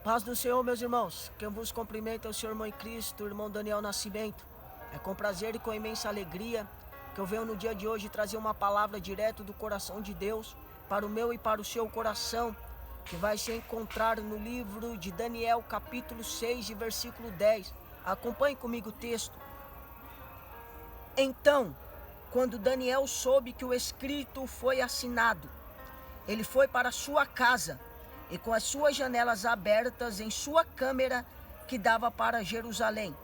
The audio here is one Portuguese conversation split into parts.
Paz do Senhor, meus irmãos. Quem vos cumprimenta é o seu irmão em Cristo, o irmão Daniel Nascimento. É com prazer e com imensa alegria que eu venho no dia de hoje trazer uma palavra direto do coração de Deus para o meu e para o seu coração, que vai se encontrar no livro de Daniel, capítulo 6, e versículo 10. Acompanhe comigo o texto. Então, quando Daniel soube que o escrito foi assinado, ele foi para sua casa e com as suas janelas abertas em sua câmara que dava para Jerusalém.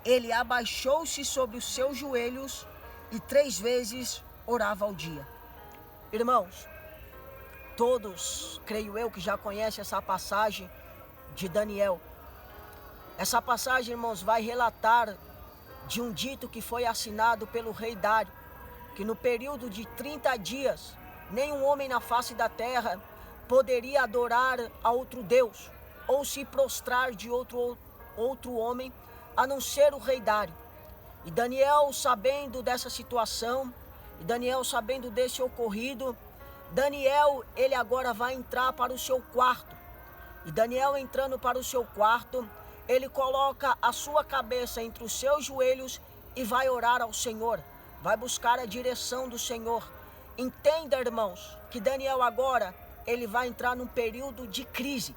Ele abaixou-se sobre os seus joelhos e 3 vezes orava ao dia. Irmãos, todos, creio eu, que já conhecem essa passagem de Daniel. Essa passagem, irmãos, vai relatar de um dito que foi assinado pelo rei Dário, que no período de 30 dias, nenhum homem na face da terra poderia adorar a outro Deus, ou se prostrar de outro homem, a não ser o rei Dário. E Daniel, sabendo dessa situação, e Daniel sabendo desse ocorrido, Daniel, ele agora vai entrar para o seu quarto. E Daniel, entrando para o seu quarto, ele coloca a sua cabeça entre os seus joelhos e vai orar ao Senhor, vai buscar a direção do Senhor. Entenda, irmãos, que Daniel agora, ele vai entrar num período de crise.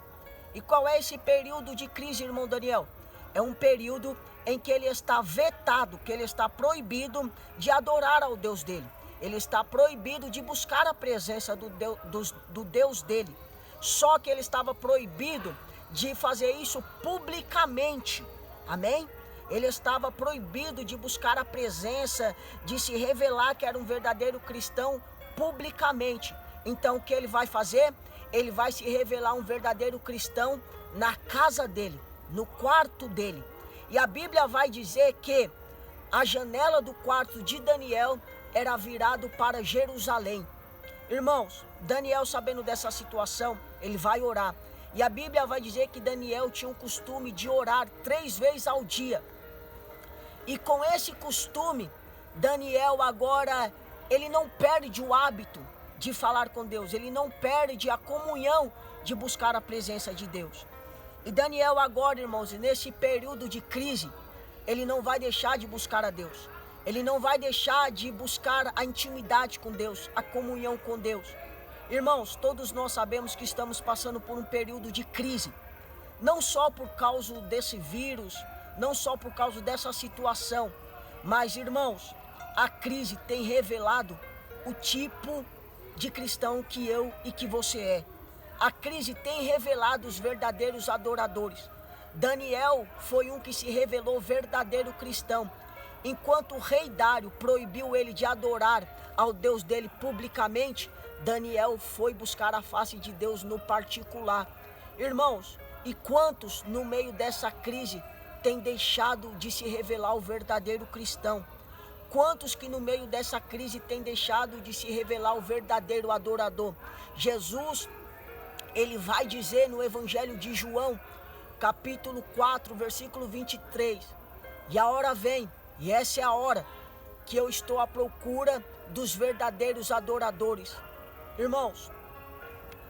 E qual é esse período de crise, irmão Daniel? É um período em que ele está vetado, que ele está proibido de adorar ao Deus dele. Ele está proibido de buscar a presença do Deus dele. Só que ele estava proibido de fazer isso publicamente. Amém? Ele estava proibido de buscar a presença, de se revelar que era um verdadeiro cristão publicamente. Então o que ele vai fazer? Ele vai se revelar um verdadeiro cristão na casa dele, no quarto dele. E a Bíblia vai dizer que a janela do quarto de Daniel era virado para Jerusalém. Irmãos, Daniel, sabendo dessa situação, ele vai orar. E a Bíblia vai dizer que Daniel tinha o costume de orar 3 vezes ao dia. E com esse costume, Daniel agora, ele não perde o hábito de falar com Deus. Ele não perde a comunhão de buscar a presença de Deus. E Daniel agora, irmãos, nesse período de crise, ele não vai deixar de buscar a Deus. Ele não vai deixar de buscar a intimidade com Deus, a comunhão com Deus. Irmãos, todos nós sabemos que estamos passando por um período de crise. Não só por causa desse vírus, não só por causa dessa situação. Mas, irmãos, a crise tem revelado o tipo de cristão que eu e que você é. A crise tem revelado os verdadeiros adoradores. Daniel foi um que se revelou verdadeiro cristão. Enquanto o rei Dário proibiu ele de adorar ao Deus dele publicamente, Daniel foi buscar a face de Deus no particular. Irmãos, e quantos no meio dessa crise têm deixado de se revelar o verdadeiro cristão? Quantos que no meio dessa crise têm deixado de se revelar o verdadeiro adorador? Jesus, ele vai dizer no Evangelho de João, capítulo 4, versículo 23. E a hora vem, e essa é a hora, que eu estou à procura dos verdadeiros adoradores. Irmãos,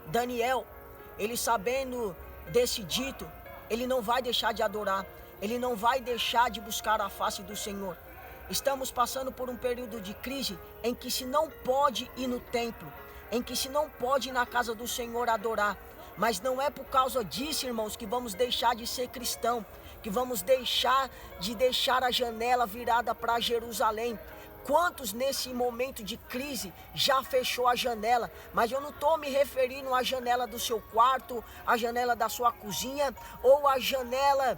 Daniel, ele sabendo desse dito, ele não vai deixar de adorar. Ele não vai deixar de buscar a face do Senhor. Estamos passando por um período de crise em que se não pode ir no templo, em que se não pode ir na casa do Senhor adorar. Mas não é por causa disso, irmãos, que vamos deixar de ser cristão, que vamos deixar a janela virada para Jerusalém. Quantos nesse momento de crise já fechou a janela? Mas eu não estou me referindo à janela do seu quarto, à janela da sua cozinha ou à janela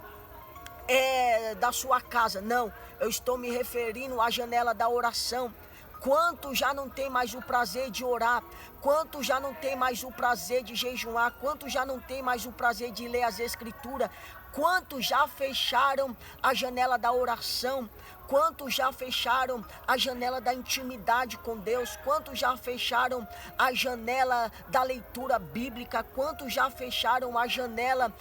da sua casa. Não, eu estou me referindo à janela da oração. Quanto já não tem mais o prazer de orar? Quanto já não tem mais o prazer de jejuar? Quanto já não tem mais o prazer de ler as escrituras? Quantos já fecharam a janela da oração? Quantos já fecharam a janela da intimidade com Deus? Quantos já fecharam a janela da leitura bíblica? Quantos já fecharam a janela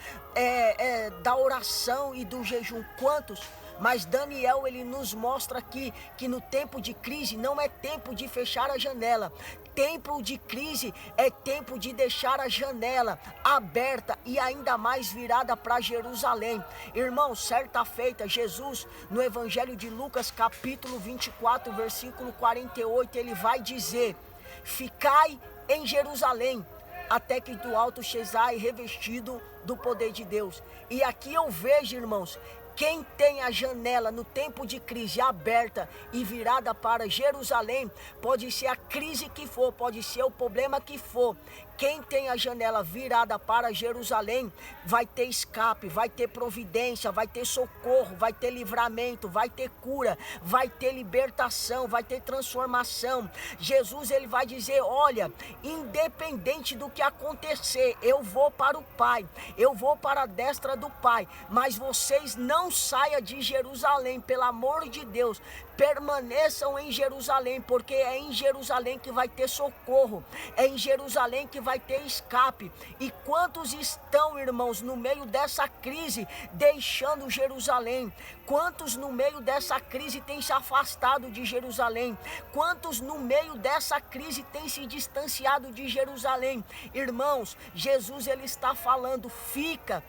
da oração e do jejum? Quantos? Mas Daniel, ele nos mostra aqui que no tempo de crise não é tempo de fechar a janela. tempo de crise é tempo de deixar a janela aberta e ainda mais virada para Jerusalém. Irmão, certa feita, Jesus, no Evangelho de Lucas, capítulo 24, versículo 48, ele vai dizer: ficai em Jerusalém, até que do alto sejais revestido do poder de Deus. E aqui eu vejo, irmãos, quem tem a janela no tempo de crise aberta e virada para Jerusalém, pode ser a crise que for, pode ser o problema que for, quem tem a janela virada para Jerusalém vai ter escape, vai ter providência, vai ter socorro, vai ter livramento, vai ter cura, vai ter libertação, vai ter transformação. Jesus, ele vai dizer: olha, independente do que acontecer, eu vou para o Pai, eu vou para a destra do Pai, mas vocês não saiam de Jerusalém, pelo amor de Deus. Permaneçam em Jerusalém, porque é em Jerusalém que vai ter socorro, é em Jerusalém que vai ter escape. E quantos estão, irmãos, no meio dessa crise, deixando Jerusalém? Quantos no meio dessa crise têm se afastado de Jerusalém? Quantos no meio dessa crise têm se distanciado de Jerusalém? Irmãos, Jesus, ele está falando: fica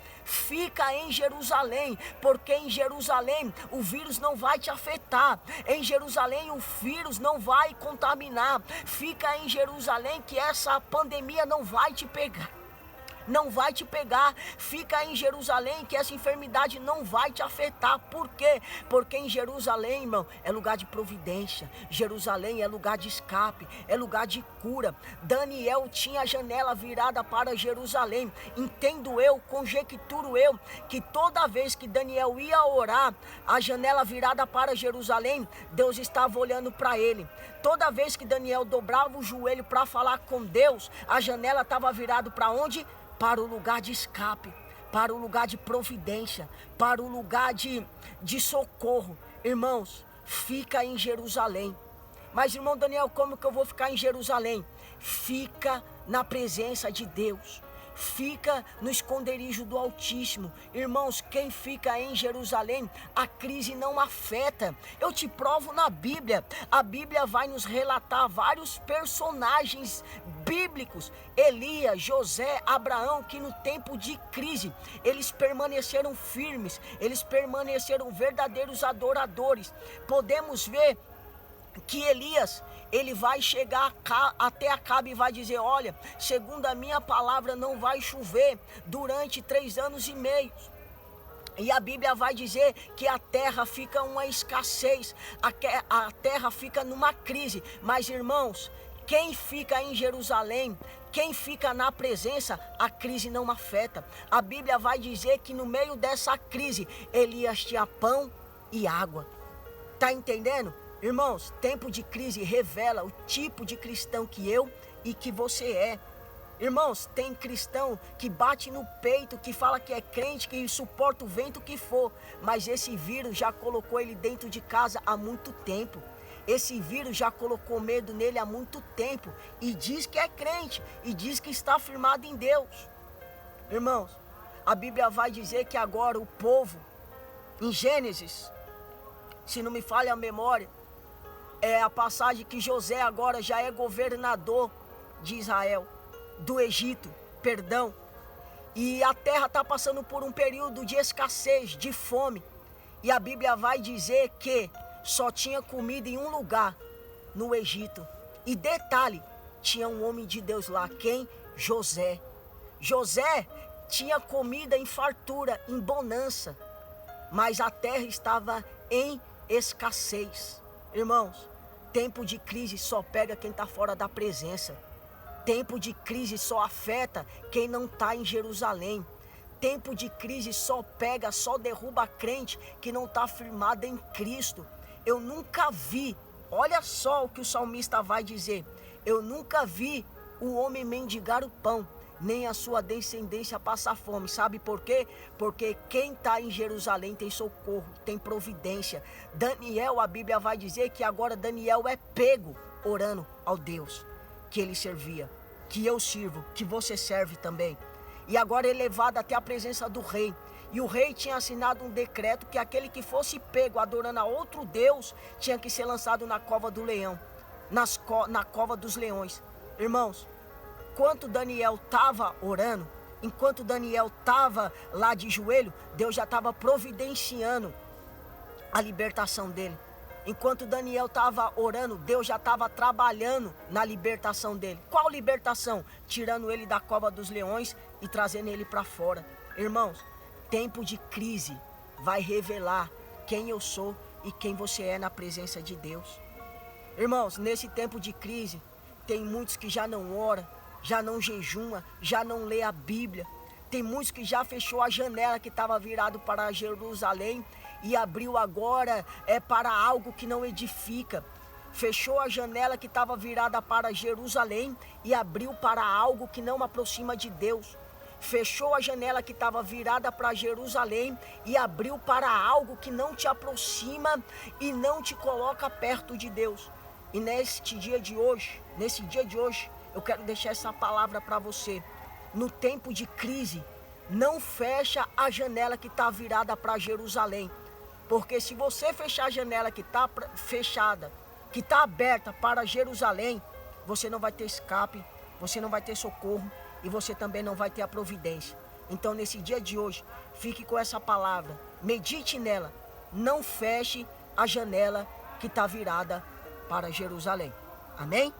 em Jerusalém, porque em Jerusalém o vírus não vai te afetar, em Jerusalém o vírus não vai contaminar. Fica em Jerusalém que essa pandemia não vai te pegar. Não vai te pegar. Fica em Jerusalém que essa enfermidade não vai te afetar. Por quê? Porque em Jerusalém, irmão, é lugar de providência. Jerusalém é lugar de escape, é lugar de cura. Daniel tinha a janela virada para Jerusalém. Entendo eu, conjecturo eu, que toda vez que Daniel ia orar, a janela virada para Jerusalém, Deus estava olhando para ele. Toda vez que Daniel dobrava o joelho para falar com Deus, a janela estava virada para onde? Para o lugar de escape, para o lugar de providência, para o lugar de socorro. Irmãos, fica em Jerusalém. Mas, irmão Daniel, como que eu vou ficar em Jerusalém? Fica na presença de Deus. Fica no esconderijo do Altíssimo. Irmãos, quem fica em Jerusalém, a crise não afeta. Eu te provo na Bíblia. A Bíblia vai nos relatar vários personagens bíblicos: Elias, José, Abraão, que no tempo de crise, eles permaneceram firmes, eles permaneceram verdadeiros adoradores. Podemos ver que Elias, ele vai chegar até Acabe e vai dizer: olha, segundo a minha palavra, não vai chover durante 3 anos e meio. E a Bíblia vai dizer que a terra fica uma escassez, a terra fica numa crise. Mas, irmãos, quem fica em Jerusalém, quem fica na presença, a crise não afeta. A Bíblia vai dizer que no meio dessa crise, Elias tinha pão e água. Tá entendendo? Irmãos, tempo de crise revela o tipo de cristão que eu e que você é. Irmãos, tem cristão que bate no peito, que fala que é crente, que suporta o vento que for, mas esse vírus já colocou ele dentro de casa há muito tempo. Esse vírus já colocou medo nele há muito tempo e diz que é crente e diz que está firmado em Deus. Irmãos, a Bíblia vai dizer que agora o povo, em Gênesis, se não me falha a memória, é a passagem que José agora já é governador de Israel, do Egito, perdão. E a terra está passando por um período de escassez, de fome. E a Bíblia vai dizer que só tinha comida em um lugar, no Egito. E detalhe, tinha um homem de Deus lá, quem? José. José tinha comida em fartura, em bonança, mas a terra estava em escassez. Irmãos, tempo de crise só pega quem está fora da presença. Tempo de crise só afeta quem não está em Jerusalém. Tempo de crise só pega, só derruba crente que não está firmado em Cristo. Eu nunca vi, olha só o que o salmista vai dizer: eu nunca vi o homem mendigar o pão, nem a sua descendência passar fome. Sabe por quê? Porque quem está em Jerusalém tem socorro, tem providência. Daniel, a Bíblia vai dizer que agora Daniel é pego orando ao Deus que ele servia, que eu sirvo, que você serve também. E agora é levado até a presença do rei. E o rei tinha assinado um decreto que aquele que fosse pego adorando a outro Deus tinha que ser lançado na cova do leão, na cova dos leões. Irmãos, enquanto Daniel estava orando, enquanto Daniel estava lá de joelho, Deus já estava providenciando a libertação dele. Enquanto Daniel estava orando, Deus já estava trabalhando na libertação dele. Qual libertação? Tirando ele da cova dos leões e trazendo ele para fora. Irmãos, tempo de crise vai revelar quem eu sou e quem você é na presença de Deus. Irmãos, nesse tempo de crise, tem muitos que já não oram, já não jejuma, já não lê a Bíblia. Tem muitos que já fechou a janela que estava virado para Jerusalém e abriu agora para algo que não edifica. Fechou a janela que estava virada para Jerusalém e abriu para algo que não aproxima de Deus. Fechou a janela que estava virada para Jerusalém e abriu para algo que não te aproxima e não te coloca perto de Deus. E nesse dia de hoje, eu quero deixar essa palavra para você. No tempo de crise, não fecha a janela que está virada para Jerusalém. Porque se você fechar a janela que está fechada, que está aberta para Jerusalém, você não vai ter escape, você não vai ter socorro e você também não vai ter a providência. Então nesse dia de hoje, fique com essa palavra, medite nela, não feche a janela que está virada para Jerusalém. Amém?